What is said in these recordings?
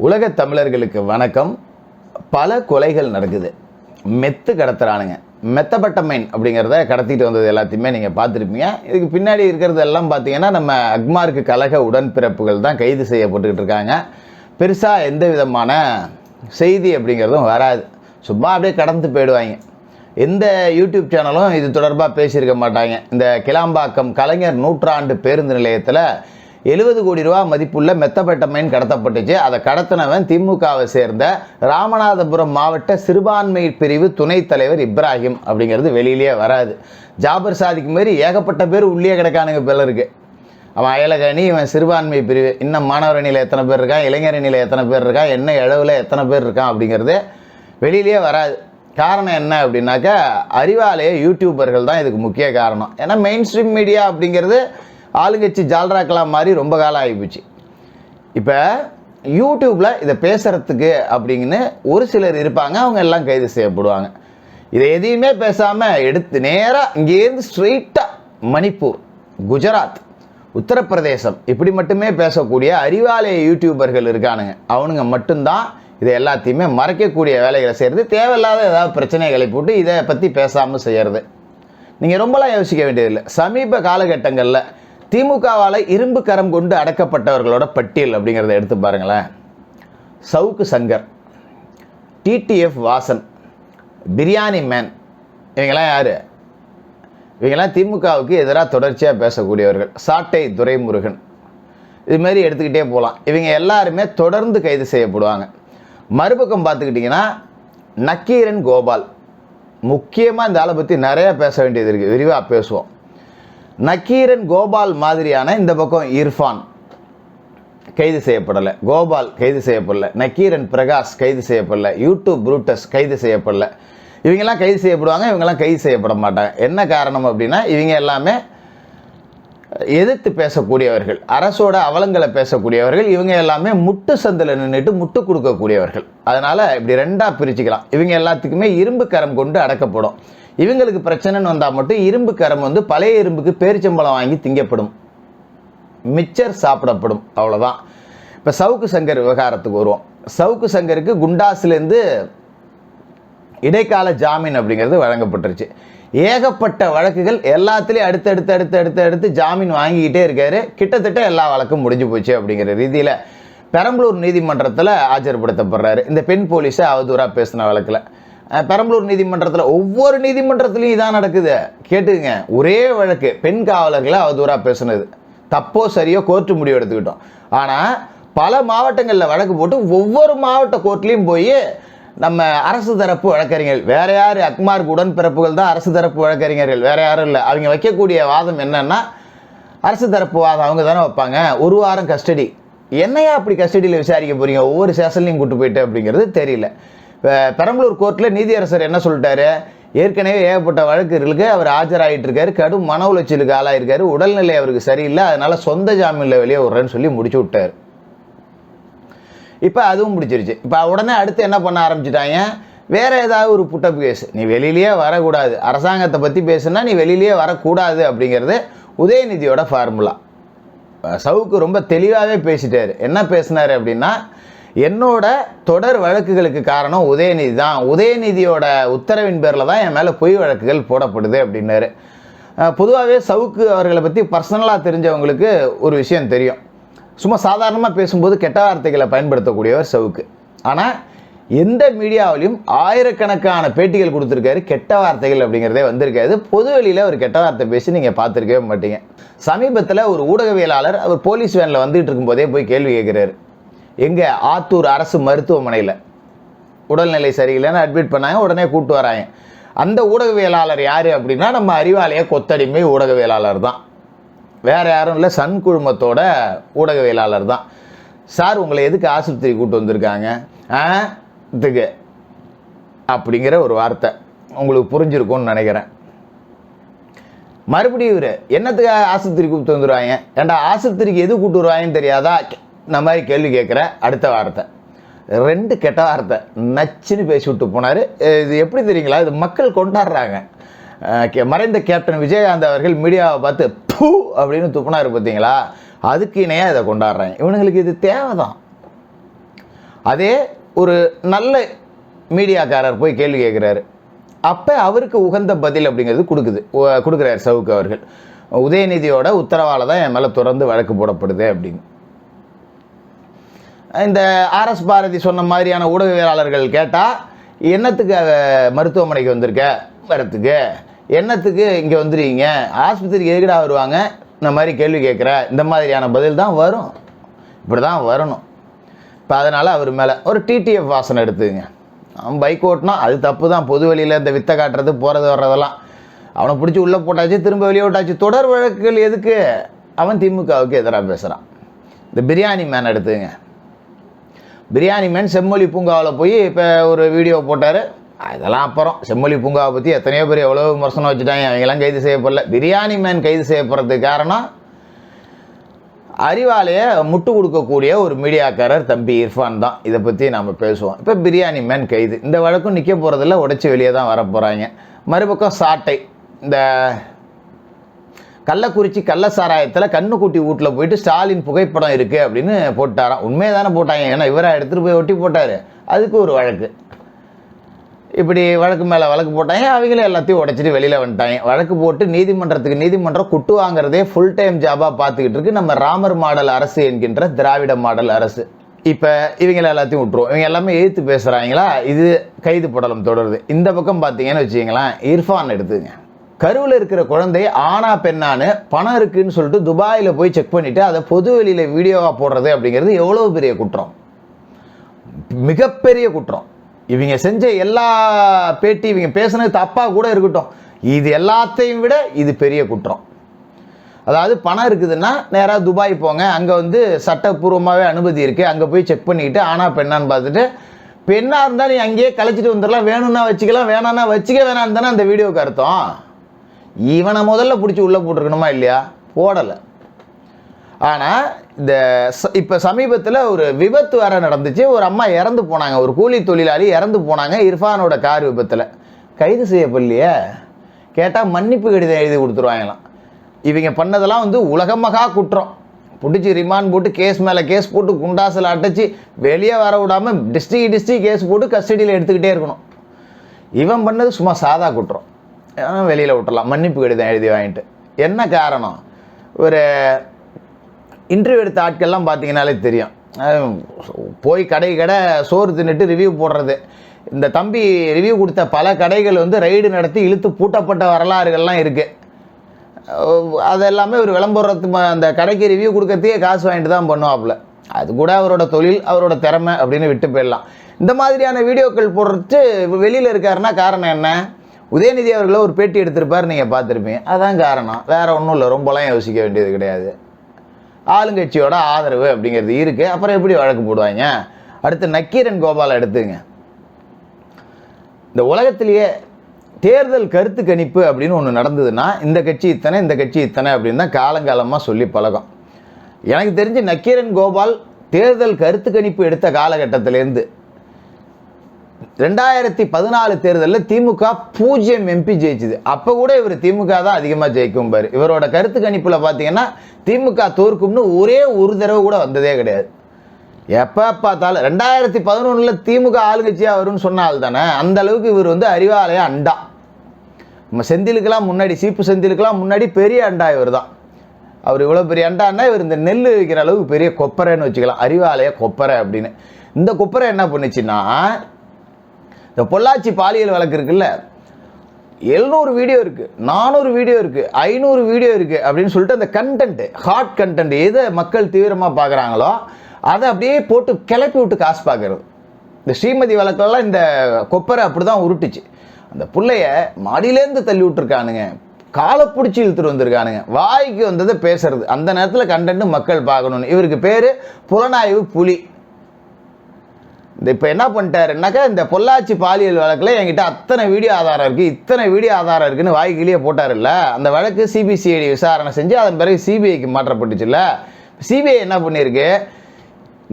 உலகத் தமிழர்களுக்கு வணக்கம். பல கொலைகள் நடக்குது. மெத்து கடத்துறானுங்க. மெத்தபட்டமைன் அப்படிங்கிறத கடத்திட்டு வந்தது எல்லாத்தையுமே நீங்கள் பார்த்துருப்பீங்க. இதுக்கு பின்னாடி இருக்கிறது எல்லாம் பார்த்தீங்கன்னா நம்ம அக்மார்க்கு கழக உடன்பிறப்புகள் தான் கைது செய்யப்பட்டுக்கிட்டு இருக்காங்க. பெருசாக எந்த விதமான செய்தி அப்படிங்கிறதும் வராது. சும்மா அப்படியே கடந்து போயிடுவாங்க. எந்த யூடியூப் சேனலும் இது தொடர்பாக பேசியிருக்க மாட்டாங்க. இந்த கிளாம்பாக்கம் கலைஞர் நூற்றாண்டு பேருந்து நிலையத்தில் 70 கோடி ரூபா மதிப்புள்ள மெத்தபெட்டமைன் கடத்தப்பட்டுச்சு. அதை கடத்தினவன் திமுகவை சேர்ந்த ராமநாதபுரம் மாவட்ட சிறுபான்மை பிரிவு துணைத் தலைவர் இப்ராஹிம் அப்படிங்கிறது வெளியிலேயே வராது. ஜாபர் சாதிக்கு மாரி ஏகப்பட்ட பேர் உள்ளே கிடக்கானுங்க பிறருக்கு. அவன் அயலகணி, இவன் சிறுபான்மை பிரிவு, இன்னும் மாணவர் அணியில் எத்தனை பேர் இருக்கான், இளைஞர் அணியில் எத்தனை பேர் இருக்கான், என்ன இழவில் எத்தனை பேர் இருக்கான் அப்படிங்கிறது வெளியிலேயே வராது. காரணம் என்ன அப்படின்னாக்கா அறிவாலய யூடியூபர்கள் தான் இதுக்கு முக்கிய காரணம். ஏன்னா மெயின் ஸ்ட்ரீம் மீடியா அப்படிங்கிறது ஆளுங்கட்சி ஜால்ராக்கலாம் மாதிரி ரொம்ப காலம் ஆகிப்போச்சு. இப்போ யூடியூப்பில் இதை பேசுகிறதுக்கு அப்படிங்கன்னு ஒரு சிலர் இருப்பாங்க. அவங்க எல்லாம் கைது செய்யப்படுவாங்க. இதை எதையுமே பேசாமல் எடுத்து நேராக இங்கேருந்து ஸ்ட்ரெயிட்டாக மணிப்பூர், குஜராத், உத்தரப்பிரதேசம் இப்படி மட்டுமே பேசக்கூடிய அறிவாலய யூடியூபர்கள் இருக்கானுங்க. அவனுங்க மட்டும்தான் இதை எல்லாத்தையுமே மறைக்கக்கூடிய வேலைகளை செய்கிறது. தேவையில்லாத ஏதாவது பிரச்சனைகளை போட்டு இதை பற்றி பேசாமல் செய்கிறது. நீங்கள் ரொம்பலாம் யோசிக்க வேண்டியதில்லை. சமீப காலகட்டங்களில் திமுகவால் இரும்பு கரம் கொண்டு அடக்கப்பட்டவர்களோட பட்டியல் அப்படிங்கிறத எடுத்து பாருங்களேன். சவுக்கு சங்கர், டிடிஎஃப் வாசன், பிரியாணி மேன், இவங்கெல்லாம் யார்? இவங்கெல்லாம் திமுகவுக்கு எதிராக தொடர்ச்சியாக பேசக்கூடியவர்கள். சாட்டை துரைமுருகன், இதுமாரி எடுத்துக்கிட்டே போகலாம். இவங்க எல்லாருமே தொடர்ந்து கைது செய்யப்படுவாங்க. மறுபக்கம் பார்த்துக்கிட்டிங்கன்னா நக்கீரன் கோபால், முக்கியமாக இந்த ஆளை பற்றி நிறையா பேச வேண்டியது இருக்குது. விரிவாக பேசுவோம். நக்கீரன் கோபால் மாதிரியான இந்த பக்கம் இர்ஃபான் கைது செய்யப்படலை, கோபால் கைது செய்யப்படலை, நக்கீரன் பிரகாஷ் கைது செய்யப்படலை, யூடியூப் ப்ரூட்டஸ் கைது செய்யப்படலை. இவங்கெல்லாம் கைது செய்யப்படுவாங்க, இவங்கெல்லாம் கைது செய்யப்பட மாட்டாங்க. என்ன காரணம் அப்படின்னா இவங்க எல்லாமே எதிர்த்து பேசக்கூடியவர்கள், அரசோட அவலங்களை பேசக்கூடியவர்கள். இவங்க எல்லாமே முட்டு சந்தில் நின்றுட்டு முட்டு கொடுக்கக்கூடியவர்கள். அதனால் இப்படி ரெண்டாக பிரிச்சுக்கலாம். இவங்க எல்லாத்துக்குமே இரும்பு கரம் கொண்டு அடக்கப்படும். இவங்களுக்கு பிரச்சனைன்னு வந்தால் மட்டும் இரும்பு கரம் பழைய இரும்புக்கு பேரிச்சம்பழம் வாங்கி திங்கப்படும், மிச்சர் சாப்பிடப்படும், அவ்வளோதான். இப்போ சவுக்கு சங்கர் விவகாரத்துக்கு வருவோம். சவுக்கு சங்கருக்கு குண்டாஸ்லேருந்து இடைக்கால ஜாமீன் அப்படிங்கிறது வழங்கப்பட்டுருச்சு. ஏகப்பட்ட வழக்குகள் எல்லாத்துலேயும் அடுத்து ஜாமீன் வாங்கிக்கிட்டே இருக்காரு. கிட்டத்தட்ட எல்லா வழக்கும் முடிஞ்சு போச்சு அப்படிங்கிற ரீதியில் பெரம்பலூர் நீதிமன்றத்தில் ஆஜர்படுத்தப்படுறாரு. இந்த பெண் போலீஸை அவதூறாக பேசின வழக்கில் பெரம்பலூர் நீதிமன்றத்தில், ஒவ்வொரு நீதிமன்றத்துலையும் இதான் நடக்குது. கேட்டுங்க, ஒரே வழக்கு பெண் காவலர்களை அவதூறாக பேசுனது. தப்போ சரியோ கோர்ட்டு முடிவு எடுத்துக்கிட்டோம். ஆனால் பல மாவட்டங்களில் வழக்கு போட்டு ஒவ்வொரு மாவட்ட கோர்ட்லேயும் போய் நம்ம அரசு தரப்பு வழக்கறிஞர்கள், வேற யார், அக்மார்க்கு உடன்பிறப்புகள் தான் அரசு தரப்பு வழக்கறிஞர்கள், வேற யாரும் இல்லை. அவங்க வைக்கக்கூடிய வாதம் என்னன்னா அரசு தரப்பு வாதம் அவங்க தானே வைப்பாங்க. 1 வாரம் கஸ்டடி. என்னையா அப்படி கஸ்டடியில் விசாரிக்க போறீங்க, ஒவ்வொரு ஸ்டேஷன்லையும் கூட்டு போயிட்டு அப்படிங்கிறது தெரியல. பெரம்பலூர் கோர்ட்டில் நீதியரசர் என்ன சொல்லிட்டாரு, ஏற்கனவே ஏகப்பட்ட வழக்குகளுக்கு அவர் ஆஜராகிட்டு இருக்காரு, கடும் மன உளைச்சலுக்கு ஆளாயிருக்காரு, உடல்நிலை அவருக்கு சரியில்லை, அதனால சொந்த ஜாமீனில் வெளியே விடுறேன்னு சொல்லி முடிச்சு விட்டார். இப்போ அதுவும் பிடிச்சிருச்சு. இப்போ உடனே அடுத்து என்ன பண்ண ஆரம்பிச்சிட்டாங்க, வேற ஏதாவது ஒரு புட்டப் கேஸ், நீ வெளியிலேயே வரக்கூடாது, அரசாங்கத்தை பற்றி பேசுனா நீ வெளியிலேயே வரக்கூடாது அப்படிங்கிறது உதயநிதியோட ஃபார்முலா. சவுக்கு ரொம்ப தெளிவாகவே பேசிட்டார். என்ன பேசினார் அப்படின்னா, என்னோட தொடர் வழக்குகளுக்கு காரணம் உதயநிதி தான், உதயநிதியோட உத்தரவின் பேரில் தான் என் மேலே பொய் வழக்குகள் போடப்படுது அப்படின்னாரு. பொதுவாகவே சவுக்கு அவர்களை பற்றி பர்சனலாக தெரிஞ்சவங்களுக்கு ஒரு விஷயம் தெரியும். சும்மா சாதாரணமாக பேசும்போது கெட்ட வார்த்தைகளை பயன்படுத்தக்கூடியவர் சவுக்கு. ஆனால் எந்த மீடியாவிலையும் ஆயிரக்கணக்கான பேட்டிகள் கொடுத்துருக்காரு, கெட்ட வார்த்தைகள் அப்படிங்கிறதே வந்திருக்காது. பொது வெளியில் ஒரு கெட்ட வார்த்தை பேசி நீங்கள் பார்த்துருக்கவே மாட்டீங்க. சமீபத்தில் ஒரு ஊடகவியலாளர் அவர் போலீஸ் வேனில் வந்துட்டு இருக்கும்போதே போய் கேள்வி கேட்குறாரு. எங்கே, ஆத்தூர் அரசு மருத்துவமனையில் உடல்நிலை சரியில்லைன்னு அட்மிட் பண்ணாங்க, உடனே கூப்பிட்டு வராங்க. அந்த ஊடகவியலாளர் யார் அப்படின்னா நம்ம அறிவாலய கொத்தடிமை ஊடகவியலாளர் தான், வேறு யாரும் இல்லை, சன் குழுமத்தோட ஊடகவியலாளர் தான். சார் உங்களை எதுக்கு ஆஸ்பத்திரி கூப்பிட்டு வந்திருக்காங்க இதுக்கு அப்படிங்கிற ஒரு வார்த்தை உங்களுக்கு புரிஞ்சிருக்கும்னு நினைக்கிறேன். மறுபடியும் இவர் என்னத்துக்கு ஆஸ்பத்திரி கூப்பிட்டு வந்துடுவாங்க, ஏன்டா ஆஸ்பத்திரிக்கு எது கூப்பிட்டு வருவாங்கன்னு தெரியாதா, இந்த மாதிரி கேள்வி கேட்குற. அடுத்த வார்த்தை 2 கெட்ட வார்த்தை நச்சுன்னு பேசி விட்டு போனார். இது எப்படி தெரியுங்களா, இது மக்கள் கொண்டாடுறாங்க. மறைந்த கேப்டன் விஜயகாந்த் அவர்கள் மீடியாவை பார்த்து பூ அப்படின்னு துப்புனாரு பார்த்தீங்களா, அதுக்கு இணையாக இதை கொண்டாடுறாங்க. இவனுங்களுக்கு இது தேவைதான். அதே ஒரு நல்ல மீடியாக்காரர் போய் கேள்வி கேட்குறாரு, அப்போ அவருக்கு உகந்த பதில் அப்படிங்கிறது கொடுக்குறாரு சவுக்கு அவர்கள். உதயநிதியோட உத்தரவால் தான் என் மேலே தொடர்ந்து வழக்கு போடப்படுது அப்படின்னு. இந்த ஆர்எஸ் பாரதி சொன்ன மாதிரியான ஊடகவியலாளர்கள் கேட்டால், என்னத்துக்கு மருத்துவமனைக்கு வந்திருக்க வரத்துக்கு, என்னத்துக்கு இங்கே வந்துடுவீங்க, ஆஸ்பத்திரிக்கு எதுக்கடா வருவாங்க, இந்த மாதிரி கேள்வி கேட்குற, இந்த மாதிரியான பதில் தான் வரும். இப்படி தான் வரணும். இப்போ அதனால் அவர் மேலே ஒரு டிடிஎஃப் வாசனை எடுத்துங்க. அவன் பைக் ஓட்டினா அது தப்பு தான். பொது வழியில் இந்த வித்தை காட்டுறது போகிறது வர்றதெல்லாம் அவனை பிடிச்சி உள்ளே போட்டாச்சு, திரும்ப வெளியே விட்டாச்சு. தொடர் வழக்குகள் எதுக்கு? அவன் திமுகவுக்கு எதிராக பேசுகிறான். இந்த பிரியாணி மேன் எடுத்துங்க. பிரியாணி மேன் செம்மொழி பூங்காவில் போய் இப்போ ஒரு வீடியோ போட்டார். அதெல்லாம் அப்புறம் செம்மொழி பூங்காவை பற்றி எத்தனையோ பேர் எவ்வளோ விமர்சனம் வச்சுட்டாங்க. அவங்கெல்லாம் கைது செய்யப்படல. பிரியாணி மேன் கைது செய்யப்படுறதுக்கு காரணம் அறிவாலய முட்டு கொடுக்கக்கூடிய ஒரு மீடியாக்காரர் தம்பி இர்ஃபான் தான். இதை பற்றி நம்ம பேசுவோம். இப்போ பிரியாணி மேன் கைது. இந்த வழக்கும் நிற்க போகிறதில்ல, உடைச்சி வெளியே தான் வர போகிறாங்க. மறுபக்கம் சாட்டை, இந்த கள்ளக்குறிச்சி கள்ள சாராயத்தில் கண்ணுக்குட்டி வீட்டில் போயிட்டு ஸ்டாலின் புகைப்படம் இருக்குது அப்படின்னு போட்டாராம். உண்மையை தானே போட்டாங்க, ஏன்னா இவராக எடுத்துகிட்டு போய் ஒட்டி போட்டார். அதுக்கு ஒரு வழக்கு. இப்படி வழக்கு மேலே வழக்கு போட்டாங்க. அவங்களும் எல்லாத்தையும் உடைச்சிட்டு வெளியில் வந்துட்டாங்க. வழக்கு போட்டு நீதிமன்றம் குட்டு வாங்குறதே ஃபுல் டைம் ஜாபாக பார்த்துக்கிட்டு இருக்கு நம்ம ராமர் மாடல் அரசு என்கின்ற திராவிட மாடல் அரசு. இப்போ இவங்களை எல்லாத்தையும் விட்டுருவோம். இவங்க எல்லாமே எதிர்த்து பேசுகிறாங்களா, இது கைது படலம் தொடருது. இந்த பக்கம் பார்த்தீங்கன்னு வச்சுக்கிங்களேன், இர்ஃபான் எடுத்துங்க. கருவில் இருக்கிற குழந்தை ஆனா பெண்ணான்னு பணம் இருக்குன்னு சொல்லிட்டு துபாயில் போய் செக் பண்ணிவிட்டு அதை பொது வெளியில் வீடியோவாக போடுறது அப்படிங்கிறது எவ்வளோ பெரிய குற்றம், மிகப்பெரிய குற்றம். இவங்க செஞ்ச எல்லா பேட்டி, இவங்க பேசுனது தப்பாக கூட இருக்கட்டும், இது எல்லாத்தையும் விட இது பெரிய குற்றம். அதாவது பணம் இருக்குதுன்னா நேராக துபாய் போங்க, அங்கே வந்து சட்டப்பூர்வமாகவே அனுமதி இருக்குது, அங்கே போய் செக் பண்ணிக்கிட்டு ஆனால் பெண்ணான்னு பார்த்துட்டு, பெண்ணாக இருந்தால் நீ அங்கேயே கழிச்சிட்டு வந்துடலாம், வேணும்னா வச்சுக்கலாம், வேணான்னா வச்சுக்க வேணான்னு தானே அந்த வீடியோக்கு அர்த்தம். இவனை முதல்ல பிடிச்சி உள்ளே போட்டிருக்கணுமா இல்லையா? போடலை. ஆனால் இந்த இப்போ சமீபத்தில் ஒரு விபத்து வேற நடந்துச்சு. ஒரு அம்மா இறந்து போனாங்க, ஒரு கூலி தொழிலாளி இறந்து போனாங்க இர்ஃபானோட கார் விபத்தில். கைது செய்யப்படலையே. கேட்டால் மன்னிப்பு கடிதம் எழுதி கொடுத்துருவாங்களாம். இவங்க பண்ணதெல்லாம் வந்து உலகமகா குற்றம். பிடிச்சி ரிமாண்ட் போட்டு கேஸ் மேலே கேஸ் போட்டு குண்டாசில் அடைச்சி வெளியே வர விடாமல் டிஸ்ட்ரிக்ட் கேஸ் போட்டு கஸ்டடியில் எடுத்துக்கிட்டே இருக்கணும். இவன் பண்ணது சும்மா சாதா குற்றம், வெளியில் விட்டுறலாம் மன்னிப்பு கடிதம் எழுதி வாங்கிட்டு. என்ன காரணம்? ஒரு இன்டர்வியூ எடுத்த ஆட்கள்லாம் பார்த்தீங்கன்னாலே தெரியும். போய் கடை சோறு தின்னுட்டு ரிவ்யூ போடுறது. இந்த தம்பி ரிவ்யூ கொடுத்த பல கடைகள் வந்து ரைடு நடத்தி இழுத்து பூட்டப்பட்ட வரலாறுகள்லாம் இருக்குது. அதெல்லாமே ஒரு விளம்பரத்து அந்த கடைக்கு ரிவ்யூ கொடுக்கறதையே காசு வாங்கிட்டு தான் பண்ணுவாப்புல. அது கூட அவரோட தொழில், அவரோட திறமை அப்படின்னு விட்டு போயிடலாம். இந்த மாதிரியான வீடியோக்கள் போடுறது வெளியில் இருக்காருன்னா காரணம் என்ன? உதயநிதி அவர்களை ஒரு பேட்டி எடுத்திருப்பார், நீங்கள் பார்த்துருப்பீங்க. அதுதான் காரணம், வேறு ஒன்றும் இல்லை. ரொம்பலாம் யோசிக்க வேண்டியது கிடையாது. ஆளுங்கட்சியோட ஆதரவு அப்படிங்கிறது இருக்குது. அப்புறம் எப்படி வழக்கு போடுவாங்க? அடுத்து நக்கீரன் கோபால் எடுத்துங்க. இந்த உலகத்திலேயே தேர்தல் கருத்து கணிப்பு அப்படின்னு ஒன்று நடந்ததுன்னா இந்த கட்சி இத்தனை, இந்த கட்சி இத்தனை அப்படின்னு தான் காலங்காலமாக சொல்லி பழக்கம். எனக்கு தெரிஞ்சு நக்கீரன் கோபால் தேர்தல் கருத்து கணிப்பு எடுத்த காலகட்டத்திலேருந்து 2014 தேர்தலில் திமுக 0 MP ஜெயிச்சுது. அப்போ கூட இவர் திமுக தான் அதிகமாக ஜெயிக்கும் பாரு. இவரோட கருத்து கணிப்பில் பார்த்தீங்கன்னா திமுக தோற்கும்னு ஒரே ஒரு தடவை கூட வந்ததே கிடையாது. எப்போ பார்த்தாலும் 2011 திமுக ஆளுங்கட்சியாக வரும்னு சொன்னால் தானே. அந்த அளவுக்கு இவர் வந்து அறிவாலய அண்டா. நம்ம செந்திலுக்கெல்லாம் முன்னாடி, சீப்பு செந்திலுக்கெல்லாம் முன்னாடி பெரிய அண்டா இவர் தான். அவர் இவ்வளோ பெரிய அண்டான்னா இவர் இந்த நெல் வைக்கிற அளவுக்கு பெரிய கொப்பரைன்னு வச்சுக்கலாம், அறிவாலய கொப்பரை அப்படின்னு. இந்த கொப்பரை என்ன பண்ணுச்சுன்னா, இந்த பொள்ளாச்சி பாலியல் வழக்கு இருக்குல்ல, 700 வீடியோ இருக்குது, 400 வீடியோ இருக்குது, 500 வீடியோ இருக்குது அப்படின்னு சொல்லிட்டு அந்த கண்டென்ட்டு, ஹாட் கண்டென்ட் எதை மக்கள் தீவிரமாக பார்க்குறாங்களோ அதை அப்படியே போட்டு கிளப்பி விட்டு காசு பார்க்குறது. இந்த ஸ்ரீமதி வழக்கெல்லாம் இந்த கொப்பரை அப்படி தான் உருட்டுச்சு. அந்த பிள்ளைய மாடியிலேருந்து தள்ளி விட்டுருக்கானுங்க, காலை பிடிச்சி இழுத்துட்டு வந்திருக்கானுங்க, வாய்க்கு வந்ததை பேசுறது. அந்த நேரத்தில் கண்டென்ட் மக்கள் பார்க்கணுன்னு. இவருக்கு பேர் புலனாய்வு புலி. இந்த இப்போ என்ன பண்ணிட்டாருன்னாக்கா, இந்த பொள்ளாச்சி பாலியல் வழக்கில் என்கிட்ட அத்தனை வீடியோ ஆதாரம் இருக்குது, இத்தனை வீடியோ ஆதாரம் இருக்குன்னு வாய்க்கிலேயே போட்டார்ல. அந்த வழக்கு சிபிசிஐடி விசாரணை செஞ்சு அதன் பிறகு சிபிஐக்கு மாற்றப்பட்டுச்சுல்ல. சிபிஐ என்ன பண்ணியிருக்கு,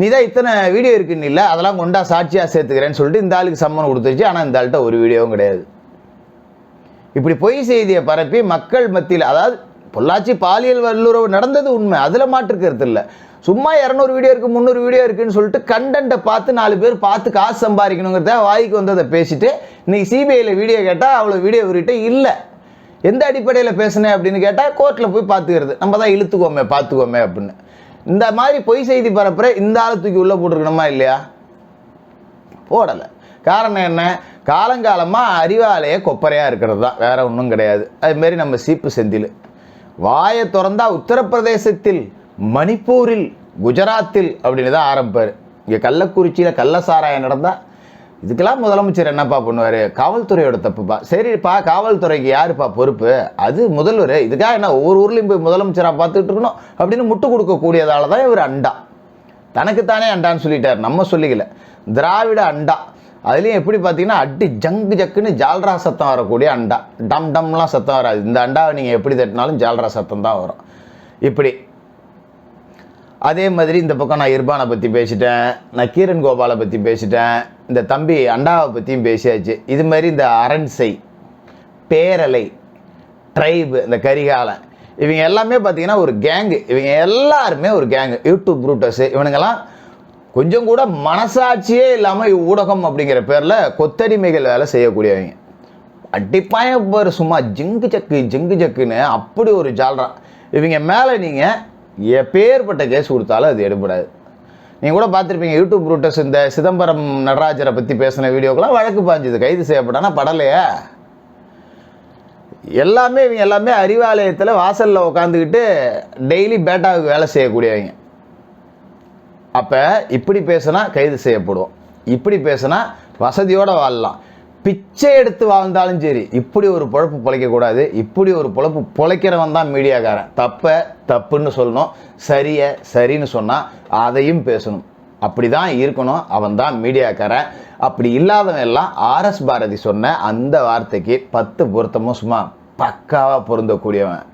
நீ தான் இத்தனை வீடியோ இருக்குன்னு இல்லை, அதெல்லாம் கொண்டா சாட்சியாக சேர்த்துக்கிறேன்னு சொல்லிட்டு இந்த ஆளுக்கு சம்மன் கொடுத்துருச்சு. ஆனால் இந்த ஆள்கிட்ட ஒரு வீடியோவும் கிடையாது. இப்படி பொய் செய்தியை பரப்பி மக்கள் மத்தியில், அதாவது பொள்ளாச்சி பாலியல் வல்லுறவு நடந்தது உண்மை, அதில் மாற்றுக்கிறது இல்லை. சும்மா 200 வீடியோ இருக்குது 300 வீடியோ இருக்குன்னு சொல்லிட்டு கண்டென்ட்டை பார்த்து 4 பேர் பார்த்து காசு சம்பாதிக்கணுங்கிறத வாய்க்கு வந்ததை பேசிட்டு இன்னைக்கு சிபிஐயில் வீடியோ கேட்டால் அவ்வளோ வீடியோ இவர்கிட்ட இல்லை. எந்த அடிப்படையில் பேசுனேன் அப்படின்னு கேட்டால் கோர்ட்டில் போய் பார்த்துக்கிறது, நம்ம தான் இழுத்துக்கோமே பார்த்துக்கோமே அப்படின்னு. இந்த மாதிரி பொய் செய்தி பரப்புற இந்த ஆளை தூக்கி உள்ளே போட்டுருக்கணுமா இல்லையா? போடலை. காரணம் என்ன? காலங்காலமாக அறிவாலய கொப்பரையாக இருக்கிறது தான், வேற ஒன்றும் கிடையாது. அதுமாரி நம்ம சீப்பு செந்தில் வாயை திறந்தா உத்தரப்பிரதேசத்தில், மணிப்பூரில், குஜராத்தில் அப்படின்னு தான் ஆரம்பிப்பார். இங்கே கள்ளக்குறிச்சியில் கள்ள சாராயம் நடந்தால் இதுக்கெல்லாம் முதலமைச்சர் என்னப்பா பண்ணுவார்? காவல்துறையோட தப்புப்பா. சரிப்பா, காவல்துறைக்கு யாருப்பா பொறுப்பு? அது முதல்வர். இதுக்காக என்ன ஒவ்வொரு ஊர்லேயும் போய் முதலமைச்சராக பார்த்துட்டு இருக்கணும் அப்படின்னு முட்டு கொடுக்கக்கூடியதால தான் இவர் அண்டா, தனக்குத்தானே அண்டான்னு சொல்லிட்டார். நம்ம சொல்லிக்கல, திராவிட அண்டா. அதுலேயும் எப்படி பார்த்தீங்கன்னா அடி ஜங்கு ஜக்குன்னு ஜால்ரா சத்தம் வரக்கூடிய அண்டா, டம் டம்லாம் சத்தம் வராது. இந்த அண்டாவை நீங்கள் எப்படி தட்டினாலும் ஜால்ரா சத்தம் தான் வரும். இப்படி அதே மாதிரி இந்த பக்கம் நான் இர்பானை பற்றி பேசிட்டேன், நான் கீரன் கோபாலை பற்றி பேசிட்டேன், இந்த தம்பி அண்டாவை பற்றியும் பேசியாச்சு. இது மாதிரி இந்த அரண்சை, பேரலை, ட்ரைபு, இந்த கரிகாலன், இவங்க எல்லாமே பார்த்தீங்கன்னா ஒரு கேங்கு. இவங்க எல்லாருமே ஒரு கேங்கு. யூடியூப் ப்ரூட்டர்ஸு இவனுங்கெல்லாம் கொஞ்சம் கூட மனசாட்சியே இல்லாமல் ஊடகம் அப்படிங்கிற பேரில் கொத்தடிமைகள் வேலை செய்யக்கூடியவங்க. அடிப்பாய பேர் சும்மா ஜிங்கு ஜக்குன்னு அப்படி ஒரு ஜால்ரா. இவங்க மேலே நீங்கள் எப்பேற்பட்ட கேஸ் கொடுத்தாலும் அது எடுபடாது. நீங்கள் கூட பார்த்துருப்பீங்க யூடியூப் ரூட்டர்ஸ் இந்த சிதம்பரம் நடராஜரை பற்றி பேசின வீடியோக்கெல்லாம் வழக்கு பாஞ்சுது, கைது செய்யப்பட்டானா படலையா? இவங்க எல்லாமே அறிவாலயத்தில் வாசலில் உட்காந்துக்கிட்டு டெய்லி பேட்டாவுக்கு வேலை செய்யக்கூடியவங்க. அப்போ இப்படி பேசினா கைது செய்யப்படுவோம், இப்படி பேசினா வசதியோடு வாழலாம், பிச்சை எடுத்து வாழ்ந்தாலும் சரி இப்படி ஒரு பொழப்பு பொழைக்கக்கூடாது. இப்படி ஒரு பொழப்பு பொழைக்கிறவன் தான் மீடியாக்காரன். தப்பை தப்புன்னு சொல்லணும், சரியை சரின்னு சொன்னால் அதையும் பேசணும். அப்படி தான் இருக்கணும், அவன் தான் மீடியாக்காரன். அப்படி இல்லாதவன் எல்லாம் ஆர்எஸ் பாரதி சொன்ன அந்த வார்த்தைக்கு 10 பொருத்தமும் சும்மா பக்காவாக பொருந்தக்கூடியவன்.